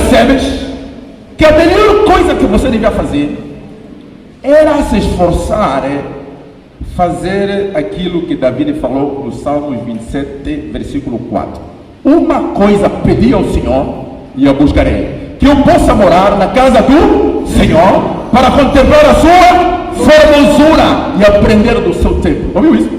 percebes que a melhor coisa que você devia fazer era se esforçar, fazer aquilo que Davi falou no Salmos 27, versículo 4. Uma coisa pedi ao Senhor e eu buscarei, que eu possa morar na casa do Senhor para contemplar a sua formosura e aprender do seu tempo. Ouviu isso?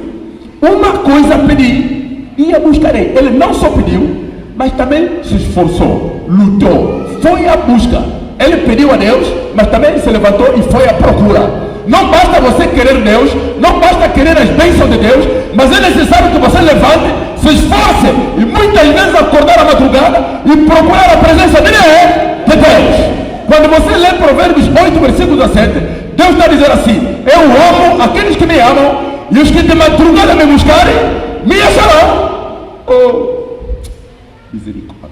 Uma coisa pedi e eu buscarei. Ele não só pediu, mas também se esforçou, lutou, foi à busca. Ele pediu a Deus, mas também se levantou e foi à procura. Não basta você querer Deus, não basta querer as bênçãos de Deus, mas é necessário que você levante, se esforce e muitas vezes acordar à madrugada e procurar a presença de Deus. Quando você lê Provérbios 8, versículo 17, Deus está dizendo assim: eu amo aqueles que me amam, e os que de madrugada me buscarem, me acharão. Oh, misericórdia.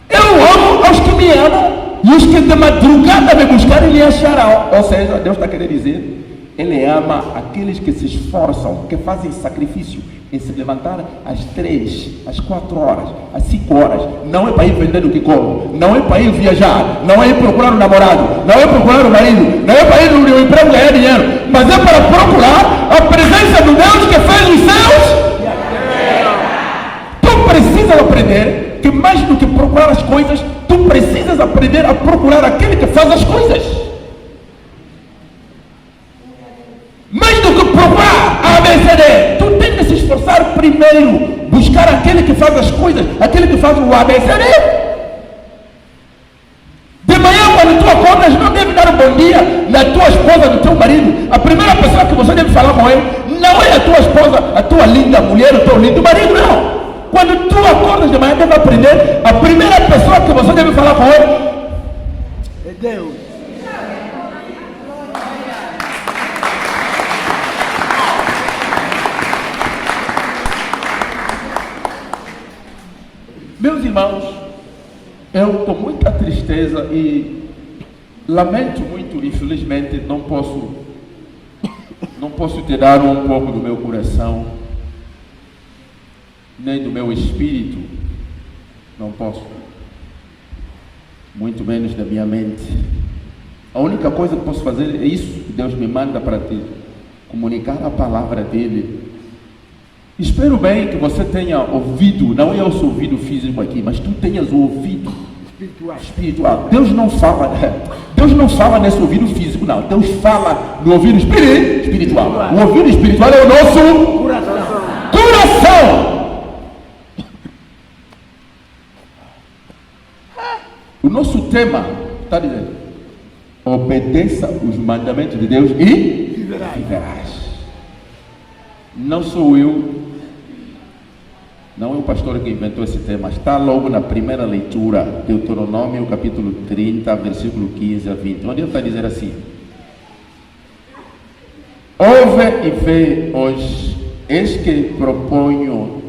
Eu amo aos que me amam, e os que de madrugada me buscarem, me acharão. Ou seja, Deus está querendo dizer, Ele ama aqueles que se esforçam, que fazem sacrifício em se levantar às 3, às 4 horas, às 5 horas. Não é para ir vender o que come, não é para ir viajar, não é ir procurar um namorado, não é procurar um marido, não é para ir no emprego ganhar dinheiro, mas é para procurar a presença do Deus que fez os céus. Tu precisas aprender que mais do que procurar as coisas, tu precisas aprender a procurar aquele que faz as coisas. Mais do que procurar a ABCD, tu tens que se esforçar primeiro, buscar aquele que faz as coisas, aquele que faz o ABCD. De manhã, quando tu acordas, não deve dar um bom dia na tua esposa, no teu marido. A primeira pessoa que você deve falar com ele não é a tua esposa, a tua linda mulher, o teu lindo marido, não. Quando tu acordas de manhã, deve aprender, a primeira pessoa que você deve falar com ele é Deus. Meus irmãos, eu estou com muita tristeza e lamento muito, infelizmente, não posso te dar um pouco do meu coração, nem do meu espírito, não posso, muito menos da minha mente. A única coisa que posso fazer é isso que Deus me manda para te comunicar a palavra dele. Espero bem que você tenha ouvido, não é o seu ouvido físico aqui, mas tu tenhas o ouvido espiritual. Deus não fala nesse ouvido físico, não. Deus fala no ouvido espiritual. O ouvido espiritual é o nosso coração. O nosso tema está dizendo: obedeça os mandamentos de Deus e viverás. Não sou eu, não é o pastor que inventou esse tema, está logo na primeira leitura, Deuteronômio capítulo 30, versículo 15 a 20, onde ele está dizendo assim: ouve e vê hoje, eis que proponho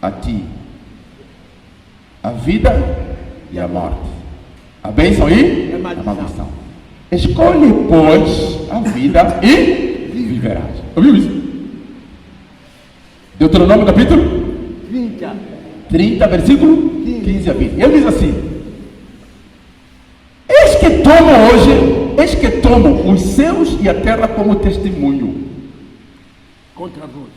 a ti a vida e a morte, a bênção e a maldição. Escolhe, pois, a vida e viverás. Ouviu isso? Deuteronômio capítulo 30, versículo 15 a 20. Ele diz assim: eis que tomo os céus e a terra como testemunho contra vós,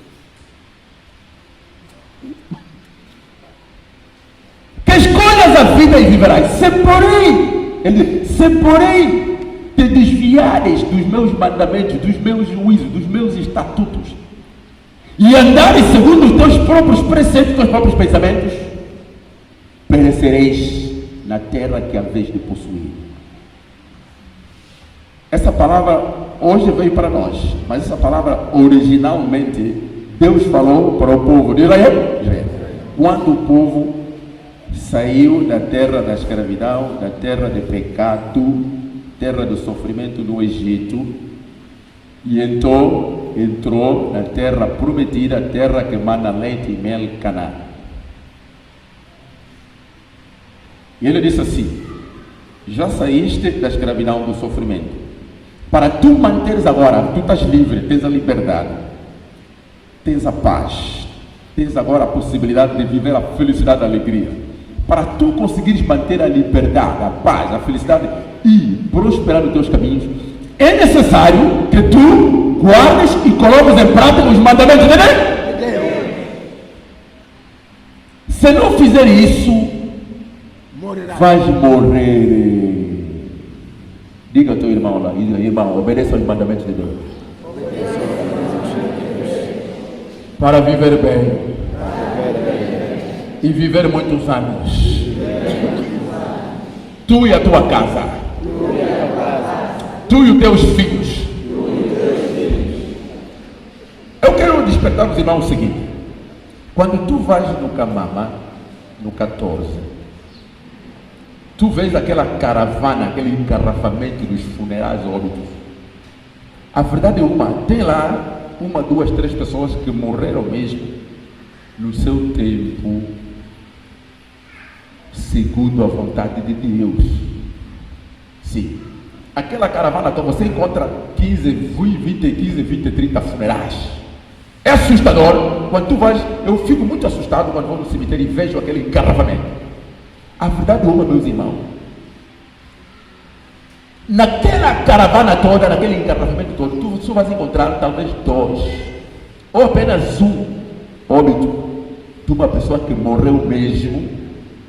que escolhas a vida e viverás. Se porém te desviares dos meus mandamentos, dos meus juízos, dos meus estatutos, e andares segundo os teus próprios preceitos, teus próprios pensamentos, perecereis na terra que haveis de possuir. Essa palavra hoje veio para nós, mas essa palavra originalmente Deus falou para o povo de Israel. Quando o povo saiu da terra da escravidão, da terra de pecado, terra do sofrimento no Egito, e então entrou na terra prometida, terra que mana leite e mel, Canaã. E ele disse assim: já saíste da escravidão do sofrimento, para tu manteres agora, tu estás livre, tens a liberdade, tens a paz, tens agora a possibilidade de viver a felicidade e a alegria. para tu conseguires manter a liberdade, a paz, a felicidade e prosperar nos teus caminhos, é necessário que tu guardes e coloques em prática os mandamentos de Deus. Se não fizer isso, vais morrer. Diga ao teu irmão lá, irmão, obedeça aos mandamentos de Deus. Para viver bem e viver muitos anos. Tu e a tua casa. Tu e os teus filhos. Eu quero despertar os irmãos o seguinte: quando tu vais no Camama, no 14, tu vês aquela caravana, aquele engarrafamento dos funerais óbitos. A verdade é tem lá 1, 2, 3 pessoas que morreram mesmo no seu tempo, segundo a vontade de Deus. Sim. Aquela caravana toda, você encontra 15, 20, 30 funerais. É assustador. Quando tu vais, eu fico muito assustado quando vou no cemitério e vejo aquele engarrafamento. A verdade é meus irmãos, naquela caravana toda, naquele engarrafamento todo, tu só vais encontrar talvez 2 ou apenas um óbito de uma pessoa que morreu mesmo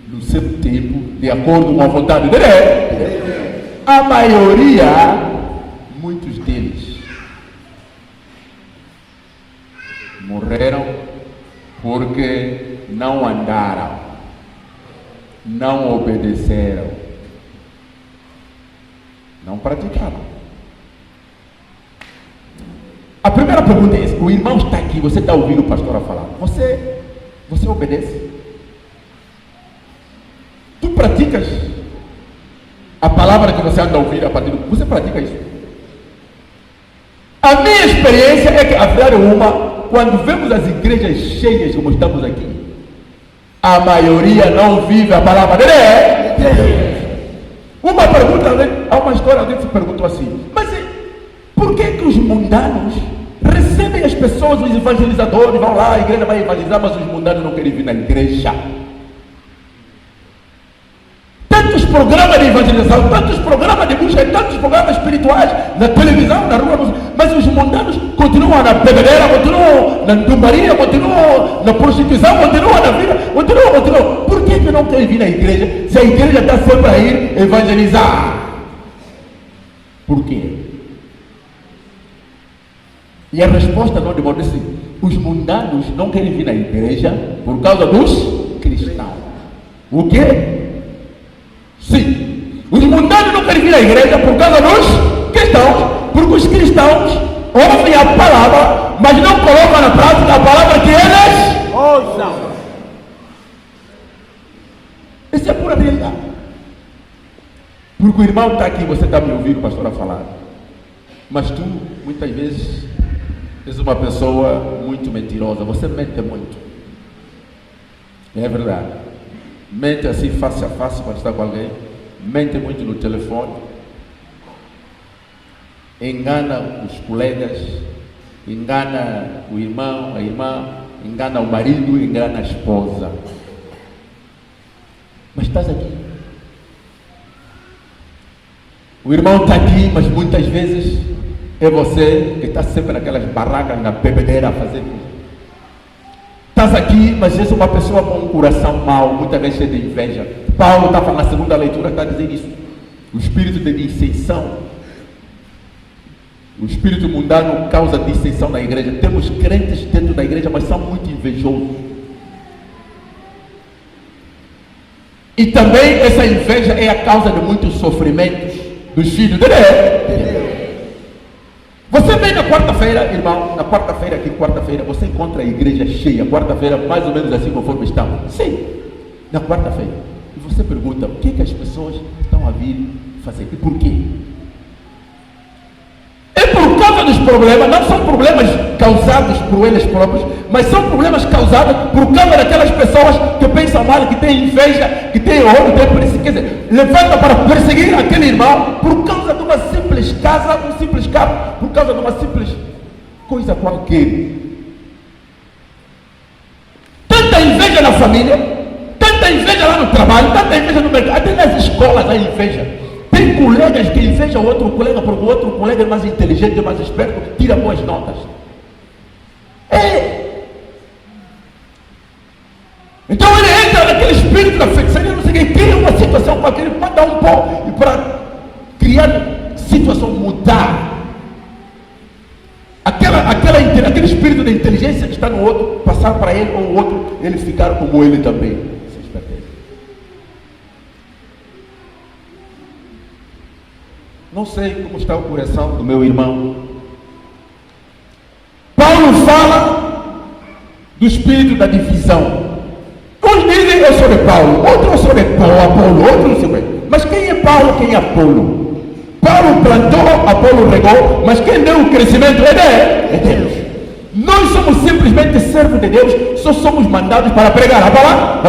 no seu tempo, de acordo com a vontade de Deus. A maioria, muitos deles, morreram porque não andaram, não obedeceram, não praticaram. A primeira pergunta é essa: o irmão está aqui, você está ouvindo o pastor a falar, você obedece? Tu praticas a palavra que você anda a ouvir a partir do... Você pratica isso? A minha experiência é que a verdade é quando vemos as igrejas cheias como estamos aqui, a maioria não vive a palavra de Deus. Uma pergunta, há uma história, alguém se perguntou assim: mas por que os mundanos recebem as pessoas, os evangelizadores, vão lá, a igreja vai evangelizar, mas os mundanos não querem vir na igreja? Tantos programas de evangelização, tantos programas de busca, tantos programas espirituais na televisão, na rua, mas os mundanos continuam na bebedeira, continuam na dumbaria, continuam na prostituição, continuam na vida, continuam. Por que não querem vir na igreja se a igreja está sempre a ir evangelizar? Por quê? E a resposta não demora assim: os mundanos não querem vir na igreja por causa dos cristãos. O quê? Sim, os mundanos não querem vir à igreja por causa dos cristãos, porque os cristãos ouvem a palavra, mas não colocam na prática a palavra que eles ouçam. Essa é a pura realidade. Porque o irmão está aqui, você está me ouvindo, pastor, a falar, mas tu, muitas vezes, és uma pessoa muito mentirosa, você mente muito. É verdade. Mente assim face a face quando está com alguém, mente muito no telefone, engana os colegas, engana o irmão, a irmã, engana o marido, engana a esposa. Mas estás aqui. O irmão está aqui, mas muitas vezes é você que está sempre naquelas barracas, na bebedeira a fazer. Estás aqui, mas és uma pessoa com um coração mau, muitas vezes cheio de inveja. Paulo estava na segunda leitura, está dizendo isso. O espírito de dissensão, o espírito mundano causa dissensão na igreja. Temos crentes dentro da igreja, mas são muito invejosos. E também essa inveja é a causa de muitos sofrimentos dos filhos de Deus. Você vem na quarta-feira, irmão, na quarta-feira, você encontra a igreja cheia, quarta-feira, mais ou menos assim conforme estamos. Sim, na quarta-feira. E você pergunta: o que as pessoas estão a vir fazer? E por quê? É por causa dos problemas, não são problemas causados por eles próprios, mas são problemas causados por causa daquelas pessoas que pensam mal, que têm inveja, que têm ódio, que têm por isso, quer dizer, levanta para perseguir aquele irmão por causa de uma simples casa, um simples carro, por causa de uma simples coisa qualquer. Tanta inveja na família, tanta tanta inveja lá no trabalho, tanta inveja no mercado, até nas escolas há inveja. Tem colegas que invejam o outro colega porque o outro colega é mais inteligente, é mais esperto, tira boas notas. Então ele entra naquele espírito da feitiçaria, não sei o que, cria uma situação para aquele, para dar um pó e para criar situação, mudar. Aquele espírito de inteligência que está no outro, passar para ele, ou o outro, ele ficar como ele também. Não sei como está o coração do meu irmão. Paulo fala do espírito da divisão. Uns dizem eu sou de Paulo, outros eu sou de Apolo, outros não sei o quê. Mas quem é Paulo, quem é Apolo? Paulo plantou, Apolo regou, mas quem deu o crescimento é Deus. Nós somos simplesmente servos de Deus, só somos mandados para pregar a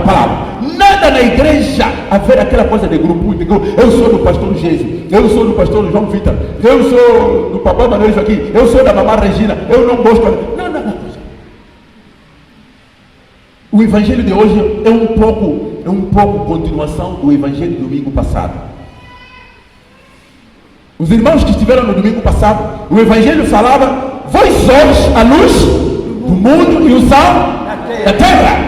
palavra. Nada na igreja haver aquela coisa de grupo. Eu sou do pastor Jesus, eu sou do pastor João Vitor, eu sou do papai Manuel aqui, eu sou da mamãe Regina, eu não gosto. Não. O evangelho de hoje é um pouco continuação do evangelho do domingo passado. Os irmãos que estiveram no domingo passado, o evangelho falava: vós sois a luz do mundo e o sal da terra.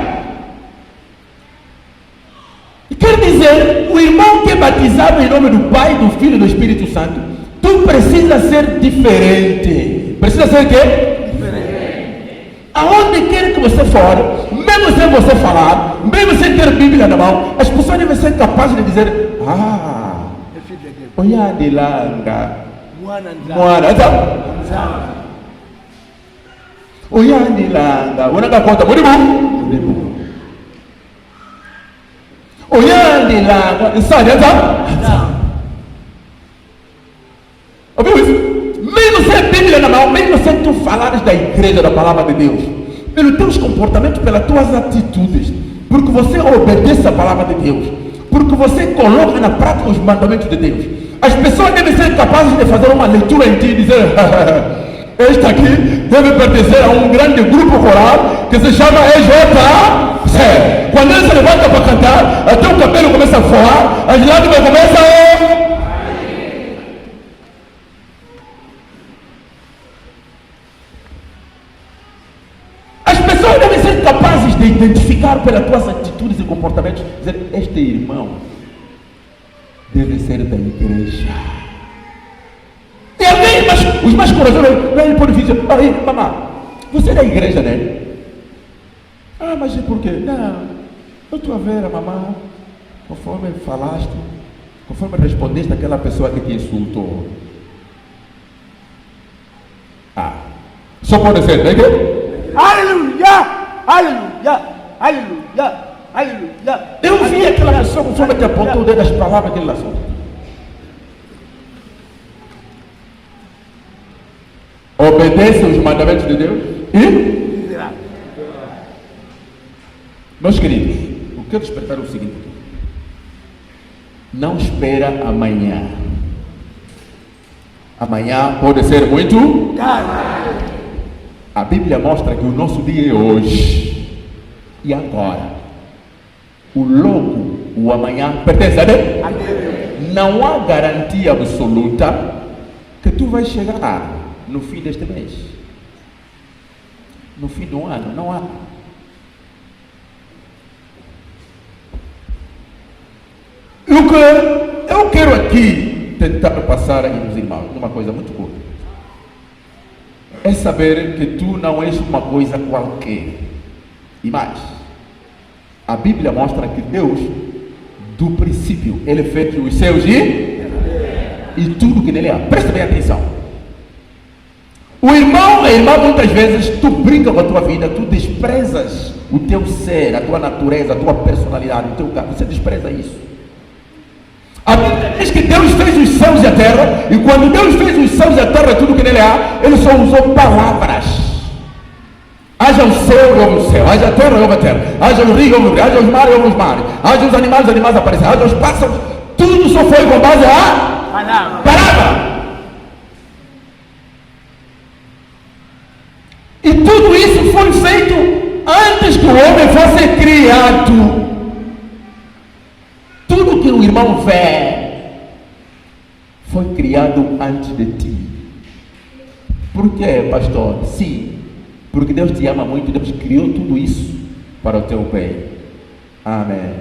E quer dizer, o irmão que é batizado em nome do Pai, do Filho e do Espírito Santo, tu precisa ser diferente. Precisa ser o quê? Diferente. Aonde quer que você for, mesmo sem você falar, mesmo sem ter Bíblia na mão, as pessoas devem ser capazes de dizer: olha de langa, moana, olha de langa, olha da conta, muito olha de langa, sabe, ouviu isso? Mesmo sem a Bíblia na mão, mesmo sem tu falares da igreja, da palavra de Deus, pelos teus comportamentos, pelas tuas atitudes, porque você obedece a palavra de Deus, porque você coloca na prática os mandamentos de Deus, as pessoas devem ser capazes de fazer uma leitura em ti e dizer: este aqui deve pertencer a um grande grupo coral que se chama EJC. Quando ele se levanta para cantar, até o cabelo começa a voar, as lágrimas começam a... As pessoas devem ser capazes de identificar pelas tuas atitudes e comportamentos, dizer: este irmão deve ser da igreja. E alguém, mas os mais corajosos, ele pode dizer: aí, mamãe, você é da igreja, né? Ah, mas e por quê? Não, eu estou a ver a mamãe, conforme falaste, conforme respondeste àquela pessoa que te insultou. Só pode ser, né? Aleluia! Aleluia! Aleluia! Aleluia! Eu vi aquela pessoa conforme que apontou o dedo das palavras que ele lançou. Obedece os mandamentos de Deus e... Meus queridos, o que eu despertar é o seguinte: não espera amanhã. Amanhã pode ser muito tarde. A Bíblia mostra que o nosso dia é hoje e agora. O logo, o amanhã pertence a Deus. Não há garantia absoluta que tu vais chegar no fim deste mês, no fim do ano. Não há. O que eu quero aqui tentar passar aí nos irmãos, uma coisa muito curta, é saber que tu não és uma coisa qualquer. E mais, a Bíblia mostra que Deus, do princípio, Ele fez os céus e tudo que nele há. Presta bem atenção. O irmão, a irmã, muitas vezes tu brinca com a tua vida, tu desprezas o teu ser, a tua natureza, a tua personalidade, o teu caráter, você despreza isso. A Bíblia diz que Deus fez os céus e a terra, e quando Deus fez os céus e a terra, tudo que nele há, Ele só usou palavras. Haja o céu e houve o céu, haja a terra e houve a terra, haja o rio e houve o rio, haja os mares e houve os mares, haja os animais apareceram, haja os pássaros, tudo só foi com base a palavra. E tudo isso foi feito antes que o homem fosse criado. irmão vê foi criado antes de ti. Por quê, pastor? Sim, porque Deus te ama muito, Deus criou tudo isso para o teu bem. Amém.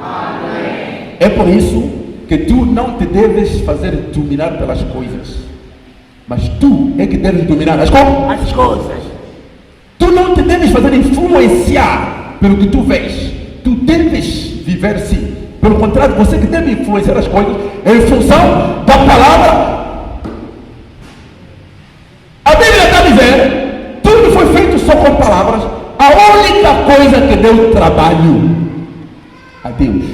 Amém. É por isso que tu não te deves fazer dominar pelas coisas, mas tu é que deves dominar as coisas. Tu não te deves fazer influenciar pelo que tu vês. Tu deves viver sim. Pelo contrário, você que deve influenciar as coisas em função da palavra. A Bíblia está dizendo, tudo foi feito só com palavras. A única coisa que deu trabalho a Deus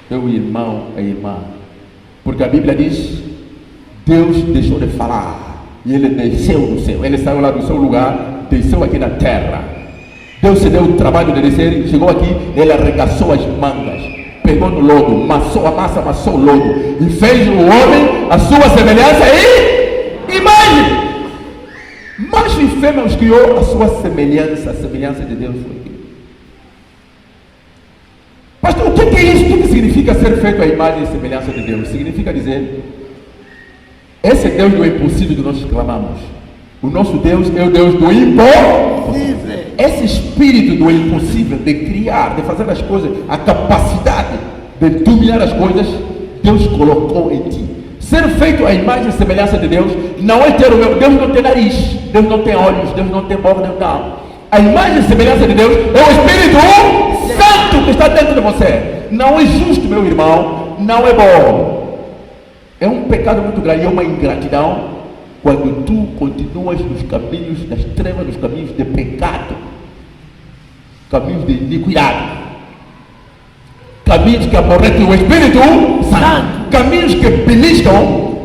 é o irmão e a irmã. Porque a Bíblia diz, Deus deixou de falar e ele desceu do céu. Ele saiu lá do seu lugar, desceu aqui na terra. Deus se deu o trabalho de descer, chegou aqui, ele arregaçou as mangas, pegou no lodo, amassou o lodo e fez o homem a sua semelhança e imagem. Macho e fêmea os criou a sua semelhança, a semelhança de Deus foi aqui. Pastor, o que é isso? O que significa ser feito a imagem e semelhança de Deus? Significa dizer, esse Deus do impossível que nós clamamos. O nosso Deus é o Deus do impossível. Esse espírito do impossível, de criar, de fazer as coisas, a capacidade de dominar as coisas, Deus colocou em ti. Ser feito a imagem e semelhança de Deus não é ter o meu. Deus não tem nariz, Deus não tem olhos, Deus não tem boca, Deus não. A imagem e semelhança de Deus é o Espírito Santo que está dentro de você. Não é justo, meu irmão, não é bom. É um pecado muito grande, é uma ingratidão. Quando tu continuas nos caminhos das trevas, nos caminhos de pecado, caminhos de iniquidade, caminhos que aborrecem o Espírito Santo, caminhos que beliscam,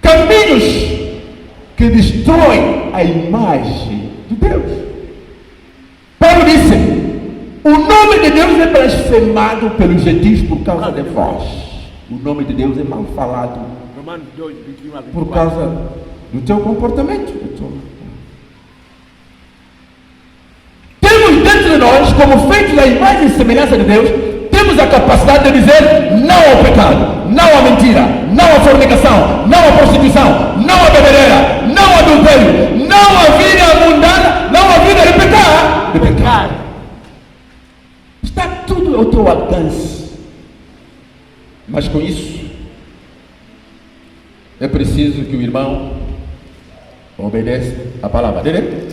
caminhos que destroem a imagem de Deus. Paulo disse, o nome de Deus é blasfemado pelos gentios por causa de vós. O nome de Deus é mal falado por causa do teu comportamento. Temos dentro de nós, como feitos da imagem e semelhança de Deus, temos a capacidade de dizer não ao pecado, não à mentira, não à fornicação, não à prostituição, não à bebedeira, não ao adultério, não à vida mundana, não à vida de pecado. Está tudo ao teu alcance. Mas com isso, é preciso que o irmão obedeça a palavra dele.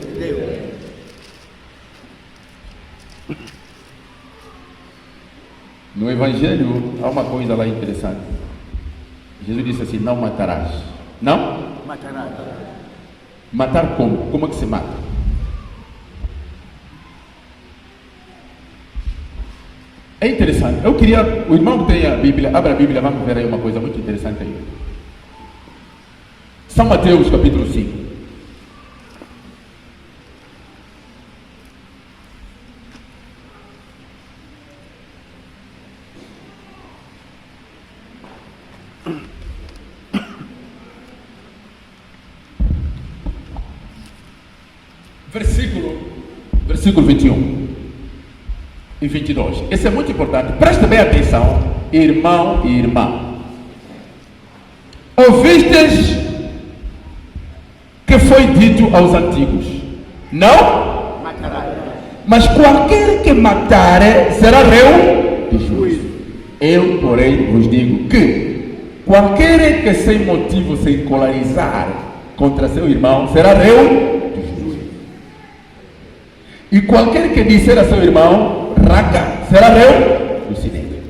No Evangelho há uma coisa lá interessante. Jesus disse assim, não matarás. Não? Matarás. Matar como? Como é que se mata? É interessante. Eu queria, o irmão que tem a Bíblia, abra a Bíblia, vamos ver aí uma coisa muito interessante aí. São Mateus capítulo 5. Versículo 21 e 22. Esse é muito importante. Preste bem atenção, irmão e irmã. Ouvistes que foi dito aos antigos: não matarás. Mas qualquer que matar será réu de juízo. Eu, porém, vos digo que qualquer que sem motivo se encolarizar contra seu irmão será réu. E qualquer que disser a seu irmão, raca, será réu do sinédrio.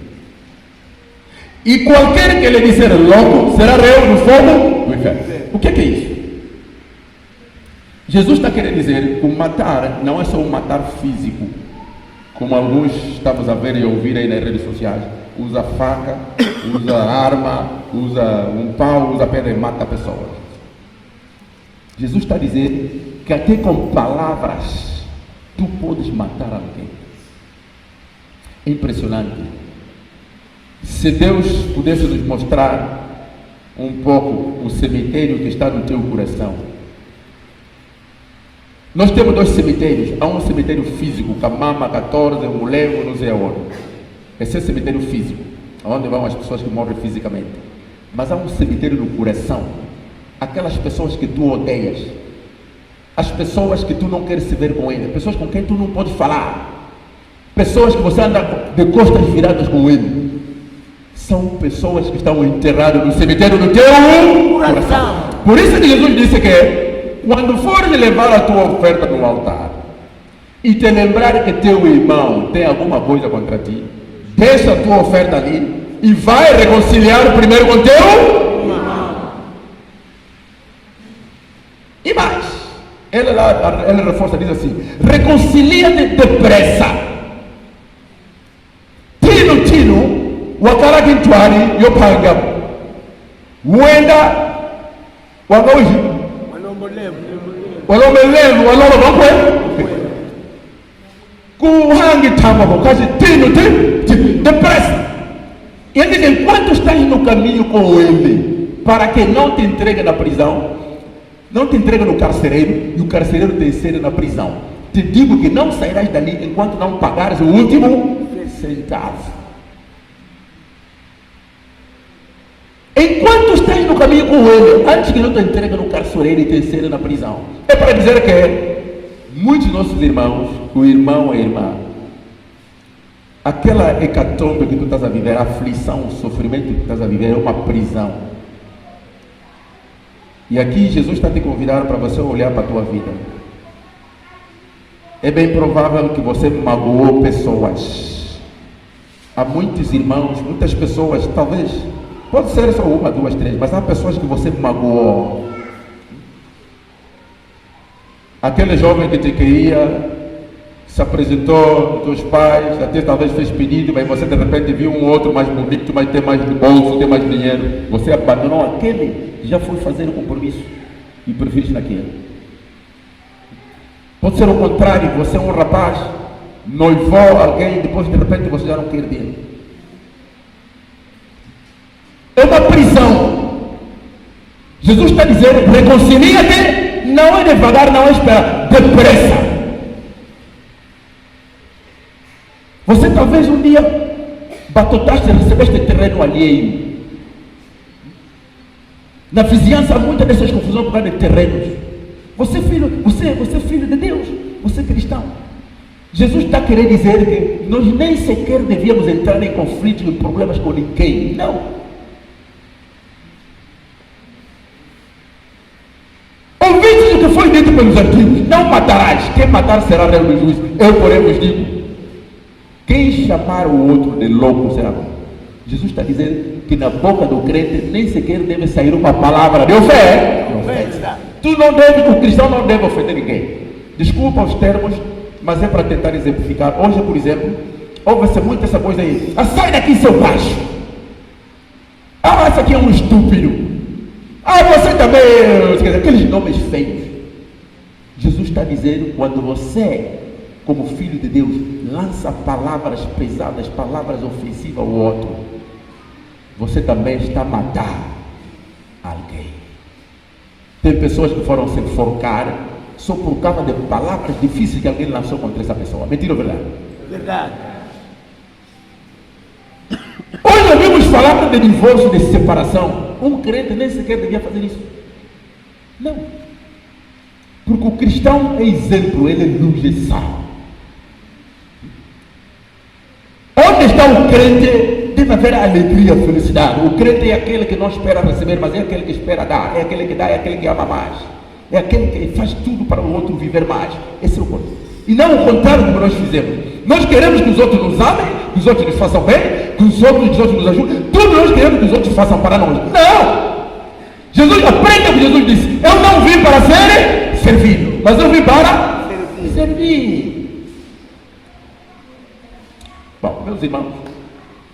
E qualquer que lhe disser louco, será réu do fogo do inferno. O que é isso? Jesus está querendo dizer que o matar não é só um matar físico, como alguns estamos a ver e ouvir aí nas redes sociais. Usa faca, usa arma, usa um pau, usa pedra e mata pessoas. Jesus está dizendo que até com palavras tu podes matar alguém. É impressionante. Se Deus pudesse nos mostrar um pouco o cemitério que está no teu coração. Nós temos dois cemitérios. Há um cemitério físico, Camama 14, Mulego, não sei aonde. Esse é o cemitério físico, onde vão as pessoas que morrem fisicamente. Mas há um cemitério no coração. Aquelas pessoas que tu odeias, as pessoas que tu não queres se ver com ele, pessoas com quem tu não podes falar, pessoas que você anda de costas viradas com ele, são pessoas que estão enterradas no cemitério do teu coração. Por isso que Jesus disse que quando fores levar a tua oferta no altar e te lembrar que teu irmão tem alguma coisa contra ti, deixa a tua oferta ali e vai reconciliar primeiro com teu irmão. E mais, ele reforça, diz assim: reconcilia-te depressa. Tino, wakala kintwari yopanga. Wenda wakaoji. Walomelevu waloma bakwe. Kuhangi tamba bokazi tino depressa. Ele diz: enquanto estás no caminho com ele, para que não te entregue na prisão, não te entregue no carcereiro, e o carcereiro te insere na prisão, te digo que não sairás dali enquanto não pagares o último centavo. Enquanto estás no caminho com ele, antes que não te entregue no carcereiro e te insere na prisão. É para dizer que muitos de nossos irmãos, o irmão e a irmã, aquela hecatombe que tu estás a viver, a aflição, o sofrimento que tu estás a viver é uma prisão. E aqui Jesus está te convidando para você olhar para a tua vida. É bem provável que você magoou pessoas. Há muitos irmãos, muitas pessoas, talvez, pode ser só uma, duas, três, mas há pessoas que você magoou. Aquele jovem que te queria, se apresentou aos teus pais, até talvez fez pedido, mas você de repente viu um outro mais bonito, mas tem mais de bolso, tem mais dinheiro. Você abandonou aquele, já foi fazer o compromisso e prefere naquele. Pode ser o contrário, você é um rapaz, noivou alguém, depois de repente você já não quer dele. É uma prisão. Jesus está dizendo: reconcilia-te, não é devagar, não é esperar, depressa. Você talvez um dia batotaste e recebeste terreno alheio. Na vizinhança há muitas dessas confusões por causa de terrenos. Você é filho de Deus, você é cristão. Jesus está querendo dizer que nós nem sequer devíamos entrar em conflitos, em problemas com ninguém. Não. Ouvintes o que foi dito pelos antigos: não matarás, quem matar será réu do juízo. Eu, porém, vos digo: quem chamar o outro de louco será bom. Jesus está dizendo que na boca do crente nem sequer deve sair uma palavra de ofensa. O cristão não deve ofender ninguém. Desculpa os termos, mas é para tentar exemplificar. Hoje, por exemplo, ouve-se muito essa coisa aí: sai daqui, seu baixo. Esse aqui é um estúpido. Você também. Aqueles nomes feios. Jesus está dizendo: quando você, como filho de Deus, lança palavras pesadas, palavras ofensivas ao outro, você também está a matar alguém. Tem pessoas que foram se enforcar só por causa de palavras difíceis que alguém lançou contra essa pessoa. Mentira ou verdade? Verdade. Hoje ouvimos falar de divórcio, de separação. Um crente nem sequer devia fazer isso. Não. Porque o cristão é exemplo, ele é luz e sal. Onde está o crente, deve haver alegria, felicidade. O crente é aquele que não espera receber, mas é aquele que espera dar. É aquele que dá, é aquele que ama mais. É aquele que faz tudo para o outro viver mais. Esse é o ponto. E não o contrário como nós fizemos. Nós queremos que os outros nos amem, que os outros nos façam bem, que os outros nos ajudem. Tudo nós queremos que os outros façam para nós. Não! Jesus, aprenda o que Jesus disse: eu não vim para ser servido, mas eu vim para servir. Bom, meus irmãos,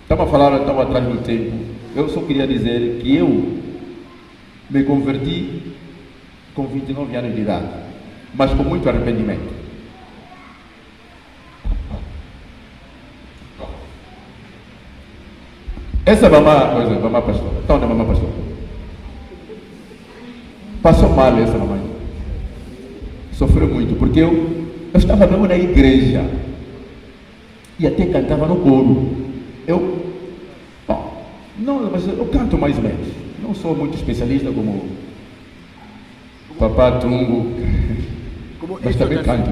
estamos atrás do tempo. Eu só queria dizer que eu me converti com 29 anos de idade, mas com muito arrependimento. Essa mamãe pastora, então onde é mamãe pastora? Passou mal essa mamãe. Sofreu muito, porque eu estava mesmo na igreja e até cantava no coro. Mas eu canto mais ou menos. Não sou muito especialista como Papá Tungo, mas também canto.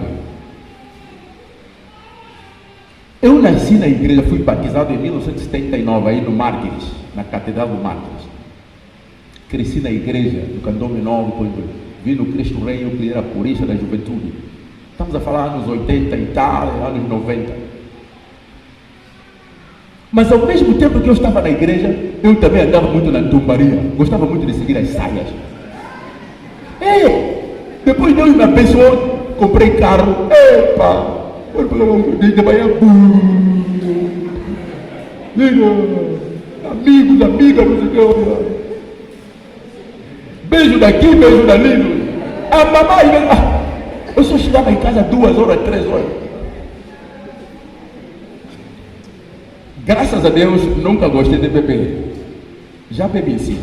Eu nasci na igreja, fui batizado em 1979 aí no Mártires, na Catedral do Mártires. Cresci na igreja, no Candomblé Novo, depois vi no Cristo Rei, eu que era corista da juventude. Estamos a falar anos 80 e tal, anos 90. Mas ao mesmo tempo que eu estava na igreja, eu também andava muito na tumbaria. Gostava muito de seguir as saias. Depois Deus me abençoou, comprei carro. De manhã, amigos, amigas, beijo daqui, beijo dali. A mamãe, eu só chegava em casa 2 horas, 3 horas. Graças a Deus, nunca gostei de beber. Já bebi sim.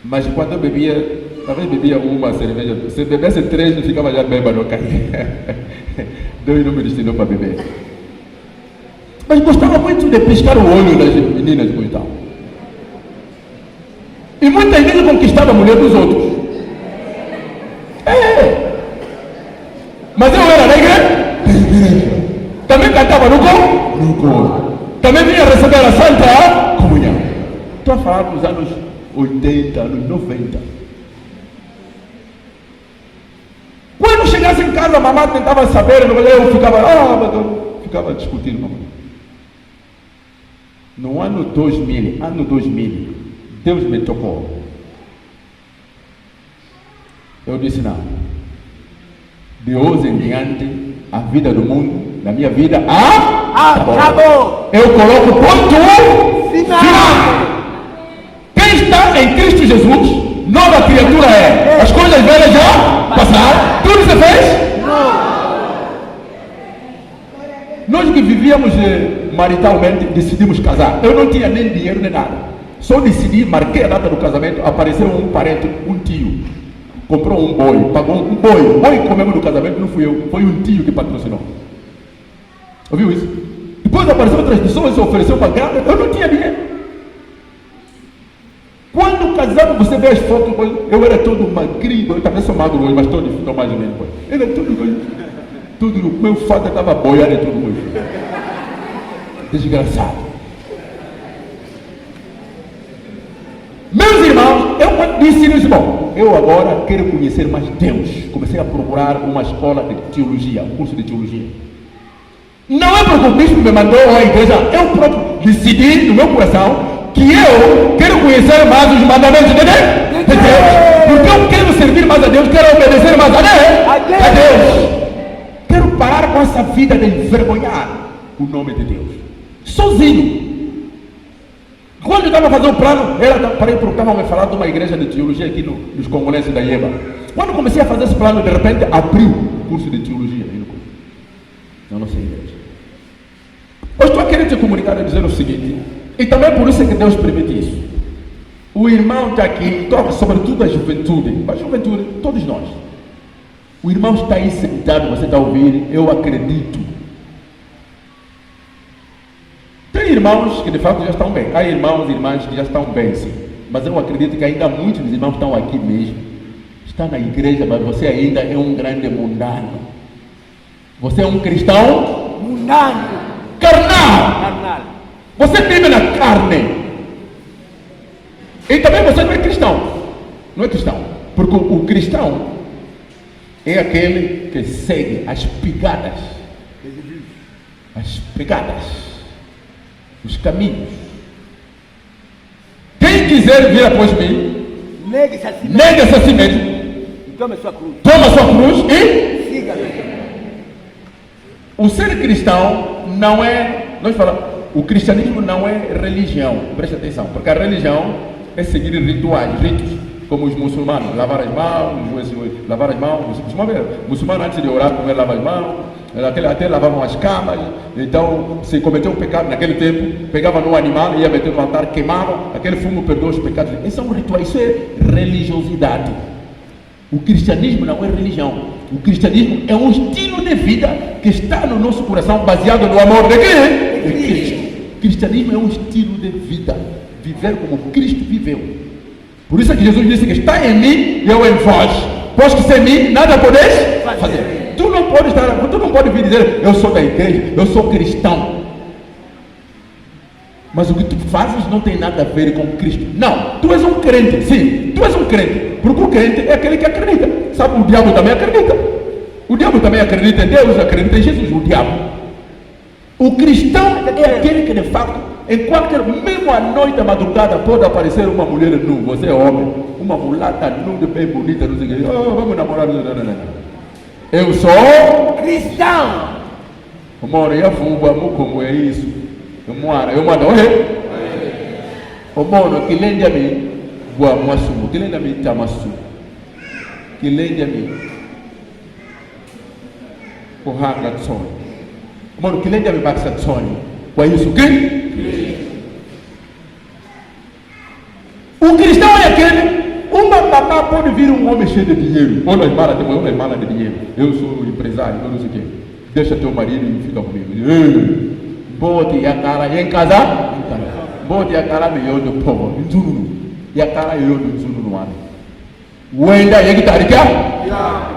Mas quando eu bebia, talvez bebia uma cerveja. Se bebesse 3, não ficava já bêbado, não caía. Deus não me destinou para beber. Mas gostava muito de piscar o olho das meninas e tal. E muitas vezes conquistava a mulher dos outros. Mas eu era da igreja. Também cantava no coro. Também vinha receber a Santa Comunhão. Estou a falar dos anos 80, anos 90. Quando chegasse em casa, a mamãe tentava saber, eu ficava discutindo com a mamãe. No ano 2000, Deus me tocou. Eu disse, não. De hoje em diante, a vida do mundo, na minha vida, acabou. Eu coloco ponto final. Quem está em Cristo Jesus, nova criatura é. As coisas velhas já passaram. Tudo se fez? Nós que vivíamos maritalmente, decidimos casar. Eu não tinha nem dinheiro nem nada. Só decidi, marquei a data do casamento, apareceu um parente, um tio. Comprou um boi, pagou um boi. O boi que comemos no casamento não fui eu, foi um tio que patrocinou. Ouviu isso? Depois apareceram outras pessoas e ofereceu para grana, eu não tinha dinheiro. Quando casamos, você vê as fotos, eu era todo magrinho, eu também sou magro hoje, mas estou mais ou menos. Ele era tudo, o meu fato estava boiando e tudo hoje. Desgraçado. Meus irmãos, eu disse, bom, eu agora quero conhecer mais Deus. Comecei a procurar uma escola de teologia, um curso de teologia. Não é porque o bispo me mandou à igreja, eu próprio decidi no meu coração que eu quero conhecer mais os mandamentos de Deus. Porque eu quero servir mais a Deus, quero obedecer mais a Deus. Quero parar com essa vida de envergonhar o nome de Deus. Sozinho. Quando eu estava fazendo o plano, estava me falando de uma igreja de teologia aqui nos congolenses da Ieba. Quando eu comecei a fazer esse plano, de repente abriu o curso de teologia aí na nossa igreja. Eu estou querendo te comunicar e dizer o seguinte, e também por isso é que Deus permite isso. O irmão está aqui, sobretudo a juventude, todos nós. O irmão está aí sentado, você está ouvindo, eu acredito. Tem irmãos que de fato já estão bem. Há irmãos e irmãs que já estão bem, sim. Mas eu acredito que ainda muitos dos irmãos estão aqui mesmo. Está na igreja, mas você ainda é um grande mundano. Você é um cristão mundano. Carnal. Você vive na carne. E também você não é cristão. Não é cristão. Porque o cristão é aquele que segue as pegadas. Os caminhos. Quem quiser vir após mim, negue-se a si mesmo. Toma sua cruz e siga-me. O ser cristão não é, nós falamos, o cristianismo não é religião. Preste atenção, porque a religião é seguir rituais, ritos, como os muçulmanos, lavar as mãos, os muçulmanos antes de orar, primeiro lavar as mãos, até lavavam as camas. Então, se cometeu um pecado naquele tempo, pegavam no animal, ia meter no altar, queimavam, aquele fumo perdoa os pecados. Esses são rituais, isso é religiosidade. O cristianismo não é religião. O cristianismo é um estilo de vida que está no nosso coração, baseado no amor de quem? De Cristo. Cristianismo é um estilo de vida. Viver como Cristo viveu. Por isso é que Jesus disse que está em mim e eu em vós. Pois que sem mim nada podeis fazer. Tu não pode vir dizer, eu sou da igreja, eu sou cristão. Mas o que tu fazes não tem nada a ver com Cristo. Não, tu és um crente, sim, tu és um crente. Porque o crente é aquele que acredita. Sabe, o diabo também acredita. O diabo também acredita em Deus, acredita em Jesus, o diabo. O cristão é aquele que de fato, mesmo à noite, à madrugada, pode aparecer uma mulher nua, você é homem, uma mulata nua, bem bonita, não sei o que, vamos namorar, não. Eu sou cristão. Amor, eu vou, como é isso? Eu mando, o mono, que lende a mim, boa, moço, que lende a mim, tamaçu, que lende a mim, o raga de sonho, mano, que lende a mim, baxa de sonho, é isso, que? O cristão é aquele. Uma mamá pode vir um homem cheio de dinheiro. Olha as malas de dinheiro. Eu sou empresário, eu não sei o quê. Deixa teu marido e fica comigo. Bote a cara em casa. Bote a cara melhor do povo. E a cara eu do Zulu no ar. O ainda é que tá ligado?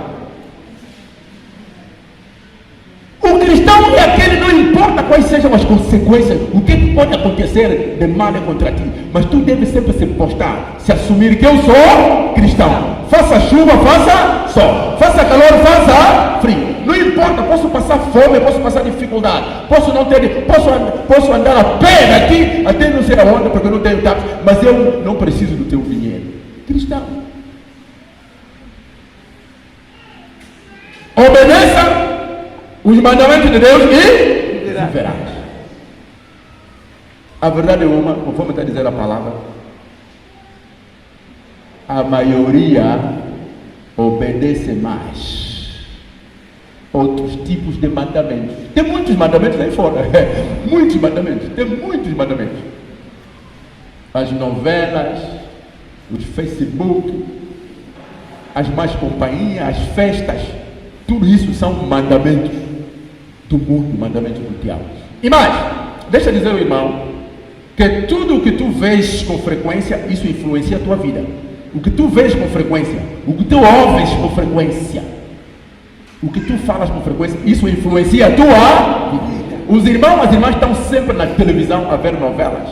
O cristão é aquele, não importa quais sejam as consequências, o que pode acontecer de mal contra ti, mas tu deves sempre se postar, se assumir que eu sou cristão. Faça chuva, faça sol, faça calor, faça frio. Não importa, posso passar fome, posso passar dificuldade, posso andar a pé daqui até não sei aonde, porque eu não tenho táxi, mas eu não preciso do teu dinheiro. Cristão. Obedeça os mandamentos de Deus e viverás. A verdade é uma, conforme está dizendo a palavra, a maioria obedece mais outros tipos de mandamentos. Tem muitos mandamentos aí fora. Muitos mandamentos. Tem muitos mandamentos. As novelas, os Facebook, as más companhias, as festas, tudo isso são mandamentos do mundo, mandamentos do diabo. E mais, deixa eu dizer ao irmão que tudo o que tu vês com frequência, isso influencia a tua vida. O que tu vês com frequência, o que tu ouves com frequência, o que tu falas com frequência, isso influencia a tua vida. Os irmãos, as irmãs estão sempre na televisão a ver novelas.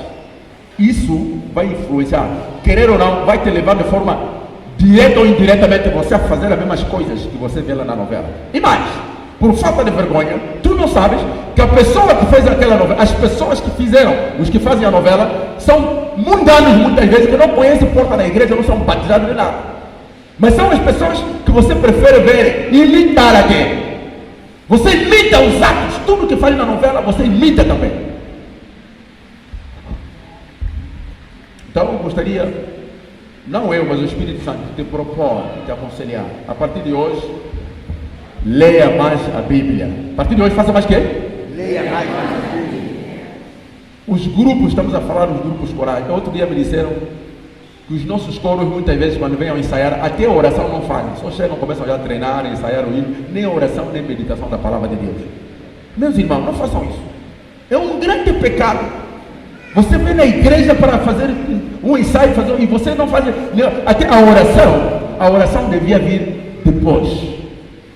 Isso vai influenciar, querer ou não, vai te levar de forma direta ou indiretamente você a fazer as mesmas coisas que você vê lá na novela. E mais, por falta de vergonha, tu não sabes que a pessoa que fez aquela novela, as pessoas que fizeram, os que fazem a novela, são mundanos muitas vezes, que não conhecem porta da igreja, não são batizados de nada. Mas são as pessoas que você prefere ver e imitar aqui. Você imita os atos, tudo que faz na novela, você imita também. Então eu gostaria, não eu, mas o Espírito Santo, te propor, te aconselhar, a partir de hoje, leia mais a Bíblia. A partir de hoje, faça mais o quê? Leia mais a Bíblia. Os grupos, estamos a falar dos grupos corais. Outro dia me disseram que os nossos coros, muitas vezes, quando venham ensaiar, até a oração não fazem. Só chegam, começam já a treinar, ensaiar o hino, nem a oração, nem a meditação da palavra de Deus. Meus irmãos, não façam isso. É um grande pecado. Você vem na igreja para fazer um ensaio, e você não faz. Até a oração devia vir depois.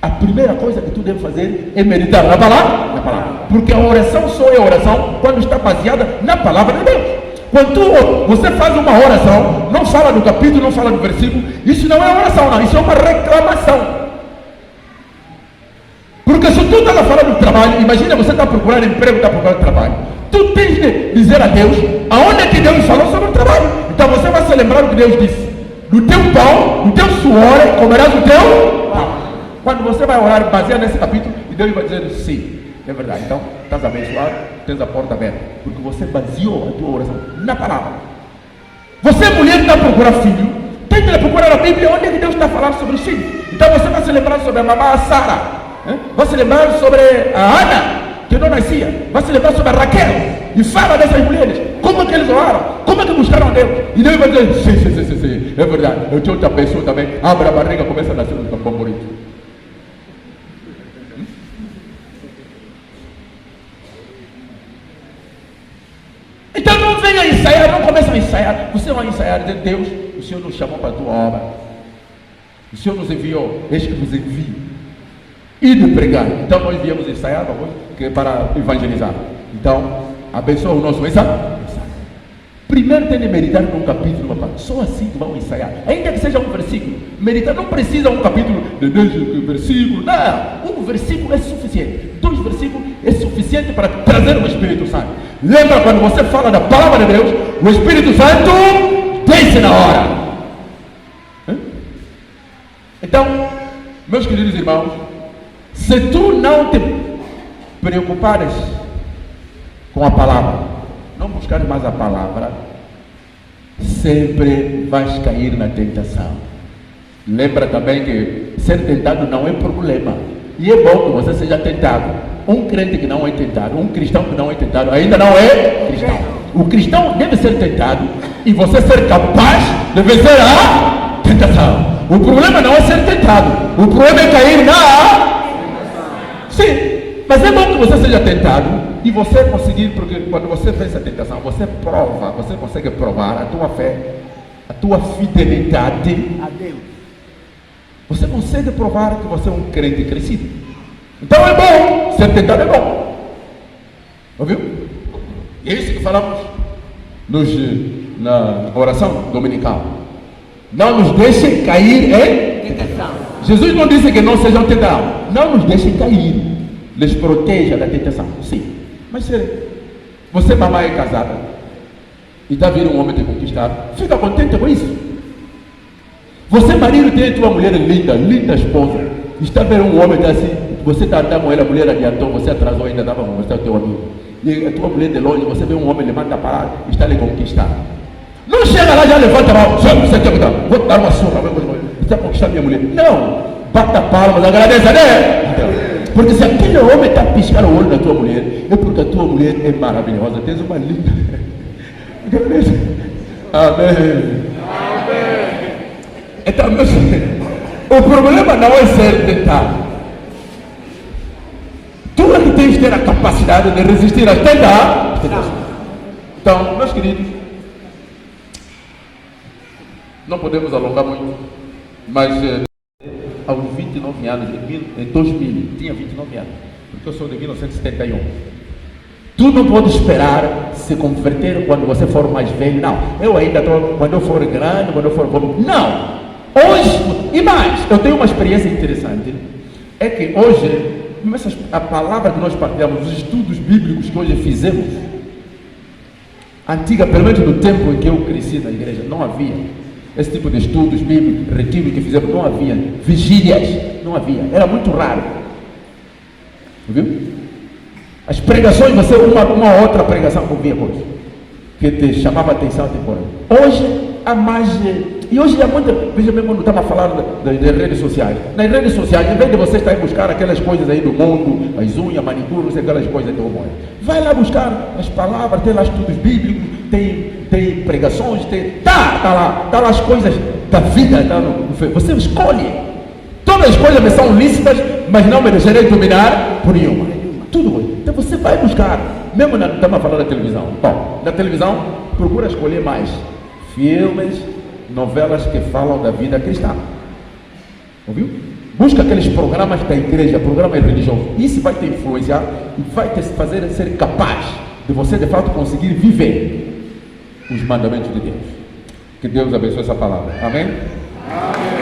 A primeira coisa que tu deve fazer é meditar na palavra. Na palavra. Porque a oração só é oração quando está baseada na palavra de Deus. Quando você faz uma oração, não fala do capítulo, não fala do versículo, isso não é oração, não, isso é uma reclamação. Porque se tu está falando do trabalho, imagina você está procurando emprego, está procurando trabalho. Tu tens de dizer a Deus aonde é que Deus falou sobre o trabalho. Então você vai se lembrar do que Deus disse: do teu pão, do teu suor, comerás o teu pão. Quando você vai orar baseado nesse capítulo, e Deus vai dizer: sim, é verdade, então estás abençoado, tens a porta aberta, porque você baseou a tua oração na palavra. Você, mulher, que está procurando filho, tem que procurar a Bíblia onde é que Deus está falando sobre os filhos. Então você vai se lembrar sobre a mamã Sara, vai se lembrar sobre a Ana, que não nascia, vai se lembrar sobre a Raquel, e fala dessas mulheres, como é que eles oraram, como é que buscaram a Deus. E Deus vai dizer: sim, é verdade, eu te abençoo também, abre a barriga, começa a nascer um tampão bonito. venha ensaiar, não começa a ensaiar. Você vai ensaiar, dizer, Deus, o Senhor nos chamou para a tua obra. O Senhor nos enviou, eis que nos envia. E de pregar. Então nós viemos ensaiar para evangelizar. Então, abençoa o nosso ensaio. Primeiro tem de meditar num capítulo, uma parte. Só assim que vamos ensaiar. Ainda que seja um versículo. Meditar não precisa um capítulo de 10 versículos. Não, um versículo é suficiente. 2 versículos é suficiente para trazer o Espírito Santo. Lembra quando você fala da palavra de Deus, o Espírito Santo desce na hora. Então, meus queridos irmãos, se tu não te preocupares com a palavra, não buscares mais a palavra, sempre vais cair na tentação. Lembra também que ser tentado não é problema. E é bom que você seja tentado. Um crente que não é tentado, um cristão que não é tentado, ainda não é cristão. O cristão deve ser tentado e você ser capaz de vencer a tentação. O problema não é ser tentado, o problema é cair na... Sim, mas é bom que você seja tentado e você conseguir, porque quando você vence a tentação, você prova, você consegue provar a tua fé, a tua fidelidade a Deus. Você consegue provar que você é um crente crescido. Então é bom, ser tentado é bom. Ouviu? E é isso que falamos na oração dominical. Não nos deixem cair em tentação. Jesus não disse que não sejam tentados. Não nos deixem cair. Les proteja da tentação. Sim. Mas se você, mamãe, é casada e está vendo um homem te conquistar, fica contente com isso. Você, marido, tem a tua mulher linda, linda esposa. Está vendo um homem assim, você está andando com ela, a mulher adiantou, você atrasou, ainda estava com você, o teu amigo. E a tua mulher de longe, você vê um homem, levanta a parada, está lhe conquistando. Não chega lá, já levanta a mão, você quer me dar, vou te dar uma surra, você vai conquistar minha mulher. Não, bata palmas, agradeça, né? Então, porque se aquele homem está piscando o olho da tua mulher, é porque a tua mulher é maravilhosa, tens uma linda. Agradeça. Amém. Amém. Então, meus filhos, o problema não é ser tentado. Tu é que tens de ter a capacidade de resistir às tentações. Então, meus queridos, não podemos alongar muito, mas aos 29 anos, em 2000, tinha 29 anos, porque eu sou de 1971. Tu não pode esperar se converter quando você for mais velho. Não, eu ainda estou, quando eu for grande, quando eu for bom. Não, hoje, e mais, eu tenho uma experiência interessante, é que hoje, a palavra que nós partilhamos, os estudos bíblicos que hoje fizemos, antiga, pelo menos no tempo em que eu cresci na igreja, não havia esse tipo de estudos bíblicos, retiros que fizemos, não havia, vigílias, não havia, era muito raro, viu? As pregações, você, uma outra pregação que eu via hoje, que te chamava a atenção temporária. Hoje há mais, e hoje há muita, veja bem quando estava falando das redes sociais. Nas redes sociais, em vez de você estar aí buscar aquelas coisas aí do mundo, as unhas, manicure, aquelas coisas do mundo, vai lá buscar as palavras, tem lá estudos bíblicos, tem pregações, tá lá as coisas da vida, tá você escolhe. Todas as coisas me são lícitas, mas não me deixarei dominar por nenhuma. Tudo bem. Então você vai buscar, mesmo estamos falando da televisão. Bom, na televisão, procura escolher mais filmes, novelas que falam da vida cristã. Ouviu? Busca aqueles programas da igreja, programas religiosos. Isso vai te influenciar e vai te fazer ser capaz de você de fato conseguir viver os mandamentos de Deus. Que Deus abençoe essa palavra. Amém? Amém.